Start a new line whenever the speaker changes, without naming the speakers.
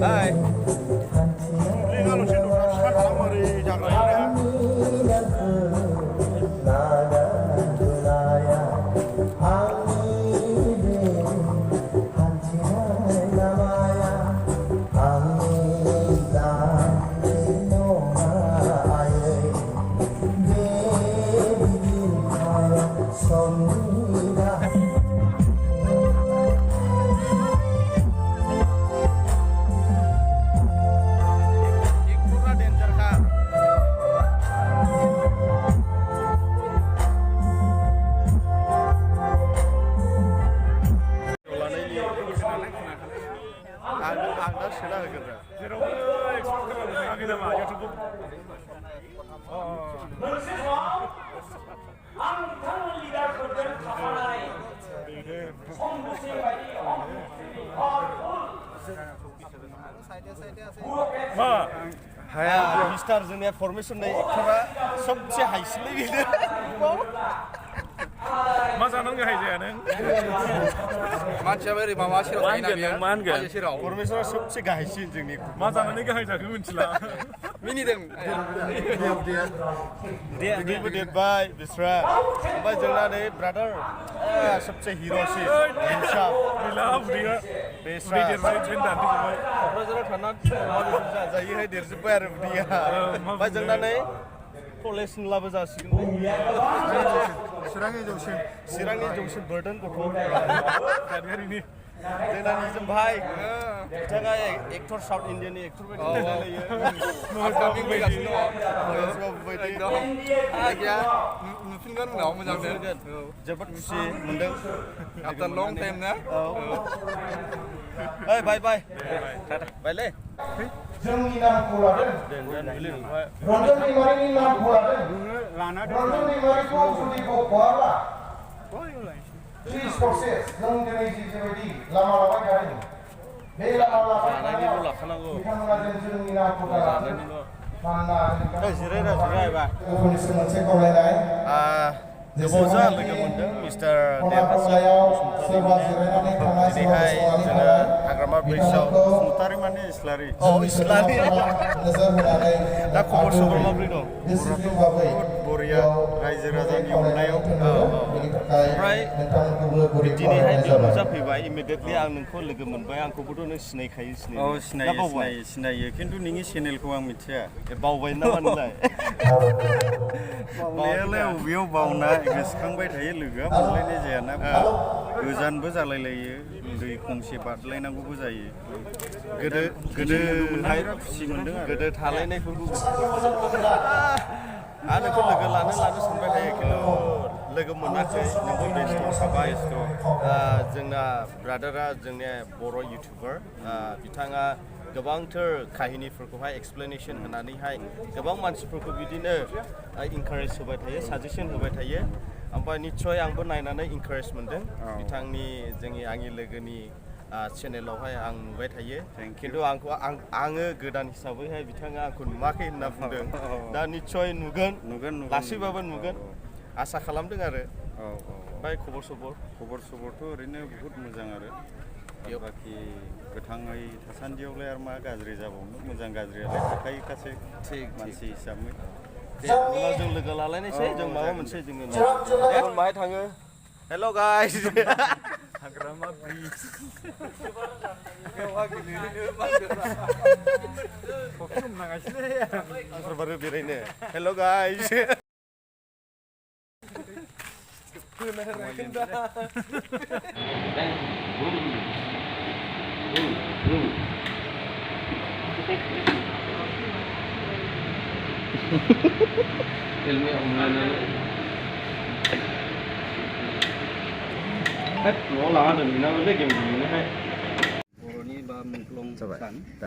Hai. Anda sudah kerja. Haya, Mister जोंनिया formation नै एक्टरा सबसे हाइसिन गिदिर
मा जानांगौ हायजाया नों
मानसिया ओरै माबा सेराव थायोना बेयो
मा होनगोन
सेराव
फॉर्मेशना सबसे गाहायसिन जोंनि
मा जानानै गाहाय जाखो मिथिला
मिनिदों
जोंनिबो देरबाय बिस्रा ओमफ्राय जोंना नै ब्रादार सबसे हिर'सिन हिंसा
गैला उदैया
बेस्रा
देरबाय ट्रेन दानजोब्बाय
क'क्राझाराव थाना जायोहाय देरजोब्बाय आरो उदैया ओमफ्राय जोंना नै कलेज होनब्लाबो जासिगोन चिरांनि जौसिन बोर्डोन गथ'
गारिनि
जोंना निजोम भाई बिथाङा एक्टर साउथ इन्डियानि एक्टर बायदि
नुफिनगोन उनाव मोजांनो
जोबोद खुसि मोनदों
आफ्टार लं टाइम ना
ओइ बाय बाय बायलै
जोंनि नामखौ लादों रन्जन दैमारिनि नामखौ लादों रन्जन दैमारिखौ जुदि बख'वाब्ला प्लिज प्रसेस जों दिनै जिबायदि लामा लाबाय थादों बे लामा लाबाय थानायाव बिथांमोना जोंनि नामखौ लादों मानोना
जिरायबा
मोनसे खावलायनाय
गोबावजों लोगो मोनदों मिस्टार देरहासार दिनैहाय जोङो हाग्रामा ब्रिजआव बसुमतारी माने इस्लारि इस्लारि दा खबर सबर माब्रै दं बहुद बरिया रायजो राजानि अननायाव ओमफ्राय दिनैहाय बेयाव नुजाफैबाय इमिडियेटलि आं नोंखौ लोगो मोनबाय आंखौबोथ' नों सिनायखायो
सिनायो खिन्थु नोंनि चेनेलखौ आं मिथिया
बावबाय नामा नोंलाय
बावनायालाय अबेयाव बावना गोसोखांबाय थायो लोगोआ मोनलायनाय जायाना गोजानबो जालायलायो दै खंसे बारलायनांगौबो जायो गोदोहाय खुसि मोनदों
गोदो थालायनायफोरखौ आं नोंखौ लोगो लानो सानबाय थायो खिन्थु लोगो मोनाखै नोंबो बेस्थ' थाबाय जोंना ब्रादारा जोंनि बर' इउटुबार बिथाङा गोबांथार काहिनिफोरखौहाय एक्सप्लेनेसन होनानैहाय गोबां मानसिफोरखौ बिदिनो इनकारेज होबाय थायो साजेसन होबाय थायो ओमफ्राय निस्सय आंबो नायनानै इनकारेज मोनदों बिथांनि आंनि लोगोनि चेनेलावहाय आं नुबाय थायो खिन्थु आङो गोदान हिसाबैहाय बिथाङा आंखौ नुवाखै होनना बुंदों दा निस्सय नुगोन लासैबाबो नुगोन आसा खालामदों आरो ओमफ्राय खबर सबरथ' ओरैनो बहुद मोजां आरो बाखि गोथाङै थासान्दियावलाय आरो मा गाज्रि जाबावनो मोजां गाज्रियालाय थाखायोखासै मानसि हिसाबै उनाव जों लोगो लालायनोसै जों माबा मोनसे जोङो बाहाय थाङो हेल' गाइस
हाग्रामा ब्रिज
बारो बेरायनो हेल' guys
ilmu yang mana hết nó là đừng nó lấy kiếm gì nữa hay. Ồ, như ba mình long